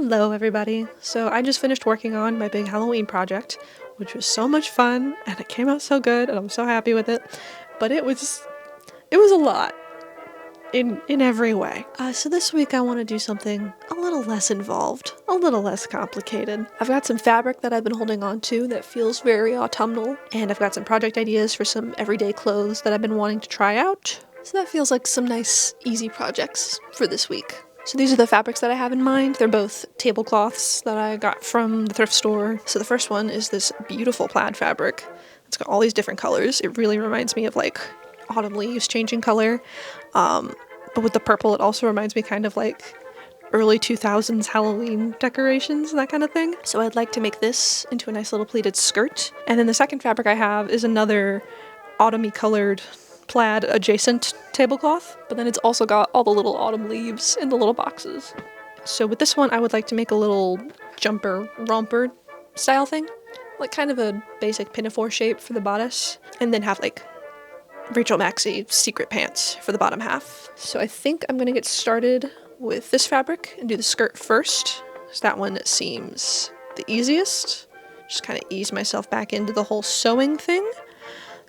Hello everybody! So I just finished working on my big Halloween project, which was so much fun and it came out so good and I'm so happy with it, but it was a lot in every way. So this week I want to do something a little less involved, a little less complicated. I've got some fabric that I've been holding on to that feels very autumnal, and I've got some project ideas for some everyday clothes that I've been wanting to try out. So that feels like some nice, easy projects for this week. So these are the fabrics that I have in mind. They're both tablecloths that I got from the thrift store. So the first one is this beautiful plaid fabric. It's got all these different colors. It really reminds me of like autumn leaves changing color. But with the purple, it also reminds me kind of like early 2000s Halloween decorations, that kind of thing. So I'd like to make this into a nice little pleated skirt. And then the second fabric I have is another autumny colored plaid adjacent tablecloth, but then it's also got all the little autumn leaves in the little boxes. So with this one, I would like to make a little jumper romper style thing, like kind of a basic pinafore shape for the bodice, and then have like Rachel Maxey secret pants for the bottom half. So I think I'm gonna get started with this fabric and do the skirt first, because that one seems the easiest. Just kind of ease myself back into the whole sewing thing.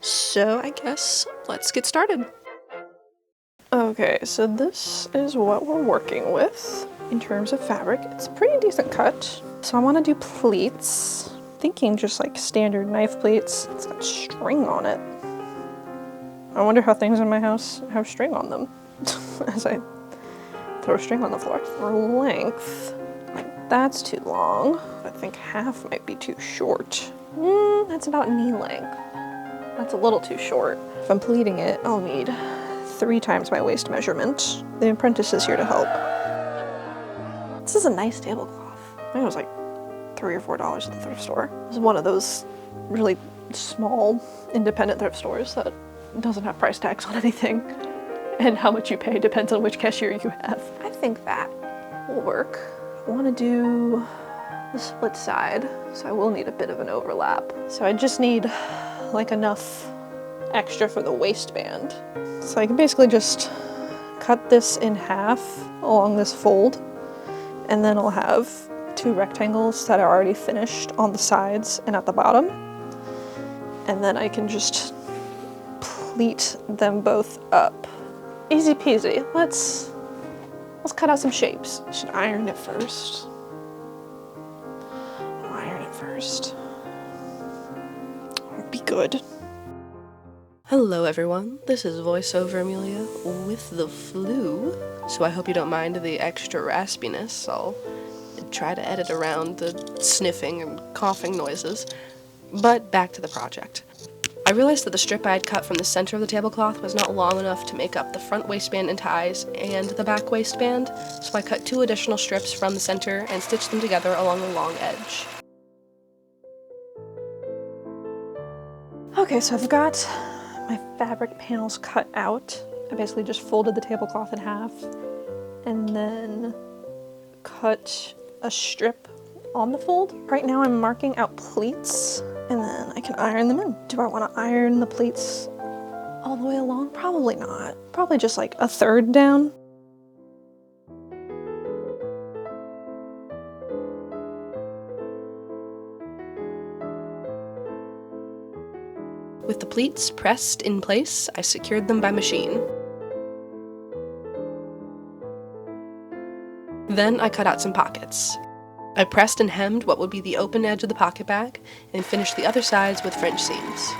So I guess let's get started. Okay, so this is what we're working with in terms of fabric. It's a pretty decent cut. So I want to do pleats. Thinking just like standard knife pleats. It's got string on it. I wonder how things in my house have string on them as I throw string on the floor. For length, like that's too long. I think half might be too short. That's about knee length. That's a little too short. If I'm pleating it, I'll need 3 times my waist measurement. The apprentice is here to help. This is a nice tablecloth. I think it was like $3 or $4 at the thrift store. It's one of those really small independent thrift stores that doesn't have price tags on anything. And how much you pay depends on which cashier you have. I think that will work. I want to do the split side, so I will need a bit of an overlap. So I just need like enough extra for the waistband. So I can basically just cut this in half along this fold, and then I'll have 2 rectangles that are already finished on the sides and at the bottom. And then I can just pleat them both up. Easy peasy. Let's cut out some shapes. I should iron it first. Be good. Hello everyone, this is voiceover Amelia with the flu, so I hope you don't mind the extra raspiness. I'll try to edit around the sniffing and coughing noises, but back to the project. I realized that the strip I had cut from the center of the tablecloth was not long enough to make up the front waistband and ties and the back waistband, so I cut 2 additional strips from the center and stitched them together along the long edge. Okay, so I've got my fabric panels cut out. I basically just folded the tablecloth in half and then cut a strip on the fold. Right now I'm marking out pleats and then I can iron them in. Do I want to iron the pleats all the way along? Probably not. Probably just like a third down. With the pleats pressed in place, I secured them by machine. Then I cut out some pockets. I pressed and hemmed what would be the open edge of the pocket bag and finished the other sides with French seams.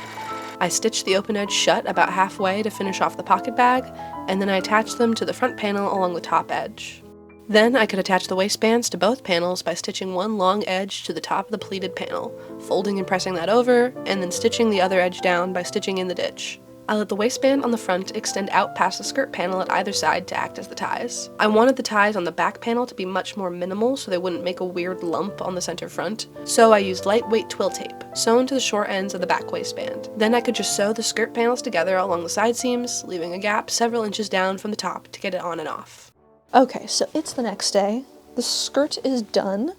I stitched the open edge shut about halfway to finish off the pocket bag, and then I attached them to the front panel along the top edge. Then I could attach the waistbands to both panels by stitching one long edge to the top of the pleated panel, folding and pressing that over, and then stitching the other edge down by stitching in the ditch. I let the waistband on the front extend out past the skirt panel at either side to act as the ties. I wanted the ties on the back panel to be much more minimal so they wouldn't make a weird lump on the center front, so I used lightweight twill tape, sewn to the short ends of the back waistband. Then I could just sew the skirt panels together along the side seams, leaving a gap several inches down from the top to get it on and off. Okay, so it's the next day. The skirt is done,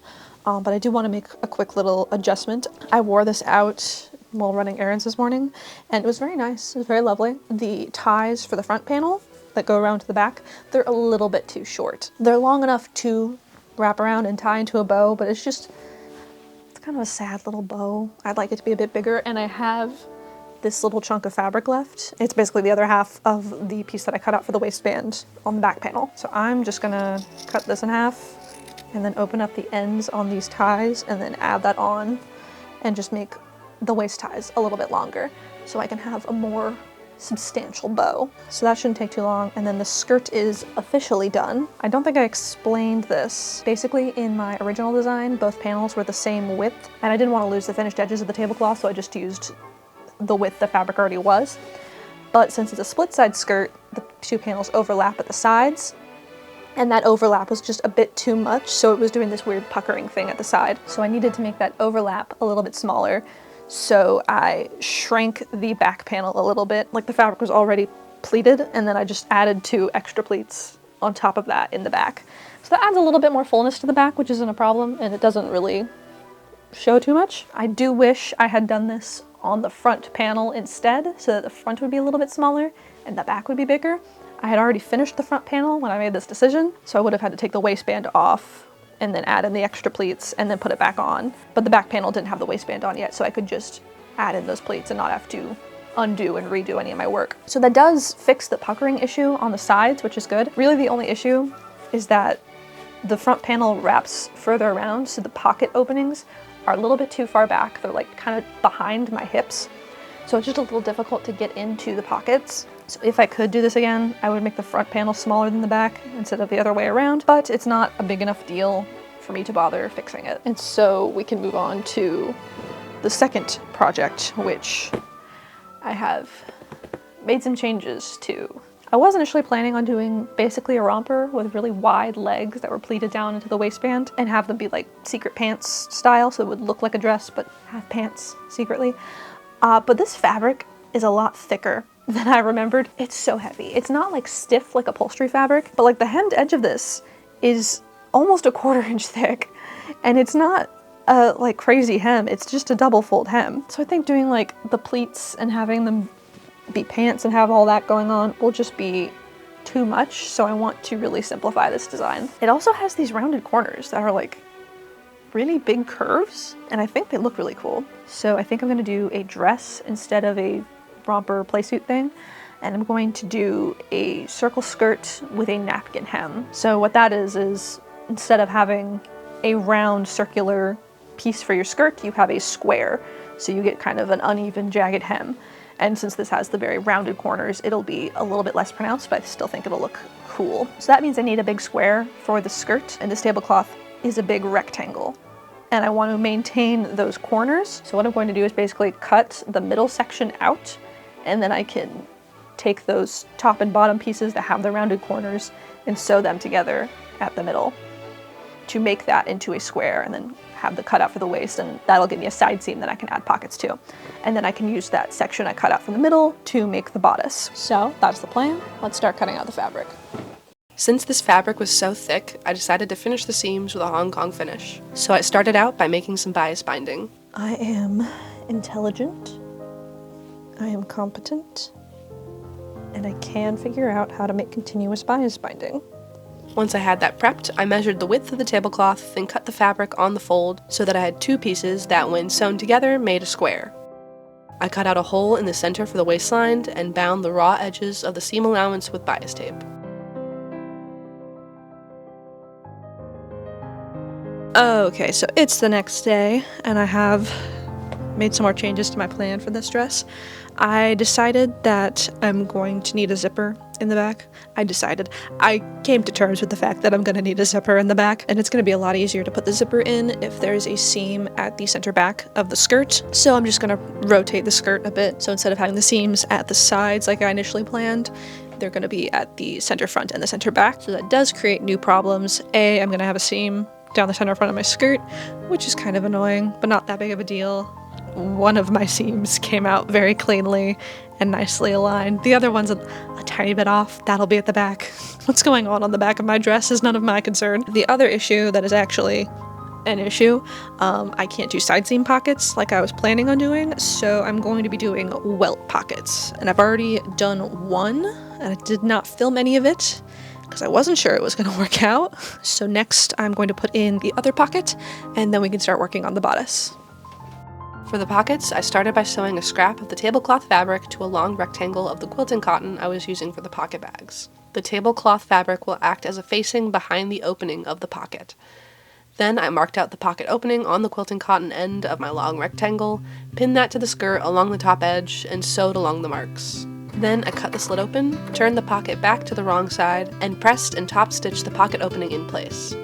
but I do want to make a quick little adjustment. I wore this out while running errands this morning, and it was very nice. It was very lovely. The ties for the front panel that go around to the back, they're a little bit too short. They're long enough to wrap around and tie into a bow, but it's kind of a sad little bow. I'd like it to be a bit bigger, and I have this little chunk of fabric left. It's basically the other half of the piece that I cut out for the waistband on the back panel. So I'm just gonna cut this in half and then open up the ends on these ties and then add that on and just make the waist ties a little bit longer so I can have a more substantial bow. So that shouldn't take too long. And then the skirt is officially done. I don't think I explained this. Basically, in my original design, both panels were the same width, and I didn't want to lose the finished edges of the tablecloth, so I just used the width the fabric already was. But since it's a split side skirt, the two panels overlap at the sides, and that overlap was just a bit too much, so it was doing this weird puckering thing at the side. So I needed to make that overlap a little bit smaller. So I shrank the back panel a little bit. Like, the fabric was already pleated, and then I just added 2 extra pleats on top of that in the back. So that adds a little bit more fullness to the back, which isn't a problem, and it doesn't really show too much. I do wish I had done this on the front panel instead, so that the front would be a little bit smaller and the back would be bigger. I had already finished the front panel when I made this decision, so I would have had to take the waistband off and then add in the extra pleats and then put it back on. But the back panel didn't have the waistband on yet, so I could just add in those pleats and not have to undo and redo any of my work. So that does fix the puckering issue on the sides, which is good. Really the only issue is that the front panel wraps further around, so the pocket openings are a little bit too far back. They're like kind of behind my hips. So it's just a little difficult to get into the pockets. So if I could do this again, I would make the front panel smaller than the back instead of the other way around, but it's not a big enough deal for me to bother fixing it. And so we can move on to the second project, which I have made some changes to. I was initially planning on doing basically a romper with really wide legs that were pleated down into the waistband and have them be like secret pants style, so it would look like a dress but have pants secretly. But this fabric is a lot thicker than I remembered. It's so heavy. It's not like stiff like upholstery fabric, but like the hemmed edge of this is almost a 1/4 inch thick, and it's not a like crazy hem, it's just a double fold hem. So I think doing like the pleats and having them be pants and have all that going on will just be too much, so I want to really simplify this design. It also has these rounded corners that are like really big curves, and I think they look really cool. So I think I'm gonna do a dress instead of a romper playsuit thing, and I'm going to do a circle skirt with a napkin hem. So what that is instead of having a round circular piece for your skirt, you have a square, so you get kind of an uneven jagged hem. And since this has the very rounded corners, it'll be a little bit less pronounced, but I still think it'll look cool. So that means I need a big square for the skirt, and this tablecloth is a big rectangle. And I want to maintain those corners. So what I'm going to do is basically cut the middle section out, and then I can take those top and bottom pieces that have the rounded corners and sew them together at the middle to make that into a square, and then have the cutout for the waist, and that'll give me a side seam that I can add pockets to. And then I can use that section I cut out from the middle to make the bodice. So that's the plan. Let's start cutting out the fabric. Since this fabric was so thick, I decided to finish the seams with a Hong Kong finish. So I started out by making some bias binding. I am intelligent, I am competent, and I can figure out how to make continuous bias binding. Once I had that prepped, I measured the width of the tablecloth, then cut the fabric on the fold so that I had 2 pieces that, when sewn together, made a square. I cut out a hole in the center for the waistline and bound the raw edges of the seam allowance with bias tape. Okay, so it's the next day, and I have made some more changes to my plan for this dress. I decided that I'm going to need a zipper in the back. I came to terms with the fact that I'm going to need a zipper in the back, and it's going to be a lot easier to put the zipper in if there's a seam at the center back of the skirt. So I'm just going to rotate the skirt a bit. So instead of having the seams at the sides like I initially planned, they're going to be at the center front and the center back. So that does create new problems. I'm going to have a seam down the center front of my skirt, which is kind of annoying, but not that big of a deal. One of my seams came out very cleanly and nicely aligned. The other one's a tiny bit off. That'll be at the back. What's going on the back of my dress is none of my concern. The other issue that is actually an issue, I can't do side seam pockets like I was planning on doing, so I'm going to be doing welt pockets. And I've already done one, and I did not film any of it. because I wasn't sure it was going to work out. So next I'm going to put in the other pocket, and then we can start working on the bodice. For the pockets, I started by sewing a scrap of the tablecloth fabric to a long rectangle of the quilting cotton I was using for the pocket bags. The tablecloth fabric will act as a facing behind the opening of the pocket. Then I marked out the pocket opening on the quilting cotton end of my long rectangle, pinned that to the skirt along the top edge, and sewed along the marks. Then I cut the slit open, turned the pocket back to the wrong side, and pressed and top stitched the pocket opening in place.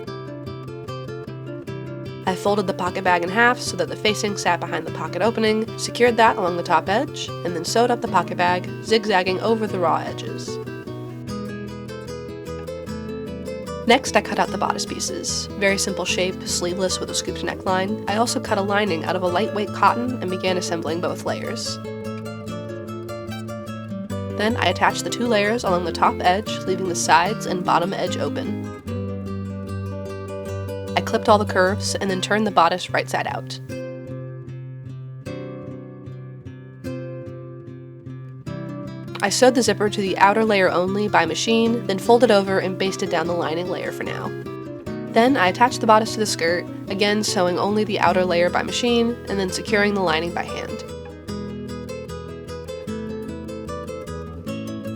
I folded the pocket bag in half so that the facing sat behind the pocket opening, secured that along the top edge, and then sewed up the pocket bag, zigzagging over the raw edges. Next, I cut out the bodice pieces. Very simple shape, sleeveless with a scooped neckline. I also cut a lining out of a lightweight cotton and began assembling both layers. Then I attached the 2 layers along the top edge, leaving the sides and bottom edge open. I clipped all the curves and then turned the bodice right side out. I sewed the zipper to the outer layer only by machine, then folded over and basted down the lining layer for now. Then I attached the bodice to the skirt, again sewing only the outer layer by machine, and then securing the lining by hand.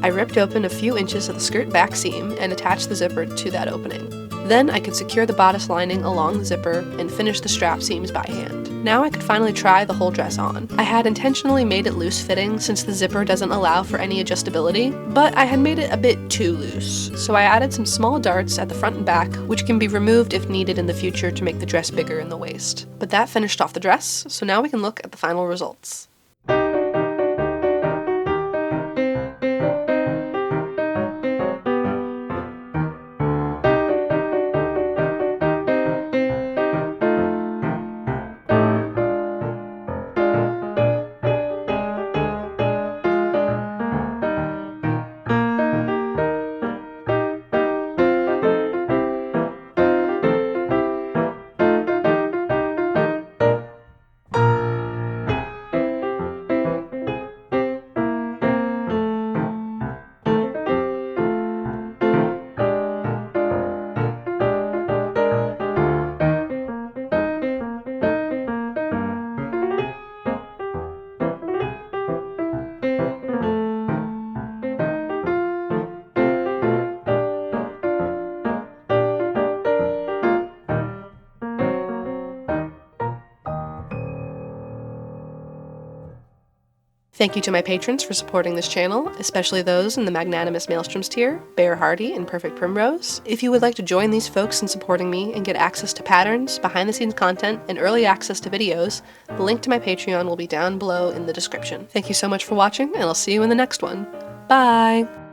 I ripped open a few inches of the skirt back seam and attached the zipper to that opening. Then I could secure the bodice lining along the zipper and finish the strap seams by hand. Now I could finally try the whole dress on. I had intentionally made it loose fitting since the zipper doesn't allow for any adjustability, but I had made it a bit too loose. So I added some small darts at the front and back, which can be removed if needed in the future to make the dress bigger in the waist. But that finished off the dress, so now we can look at the final results. Thank you to my patrons for supporting this channel, especially those in the Magnanimous Maelstroms tier, Bear Hardy and Perfect Primrose. If you would like to join these folks in supporting me and get access to patterns, behind-the-scenes content, and early access to videos, the link to my Patreon will be down below in the description. Thank you so much for watching, and I'll see you in the next one. Bye!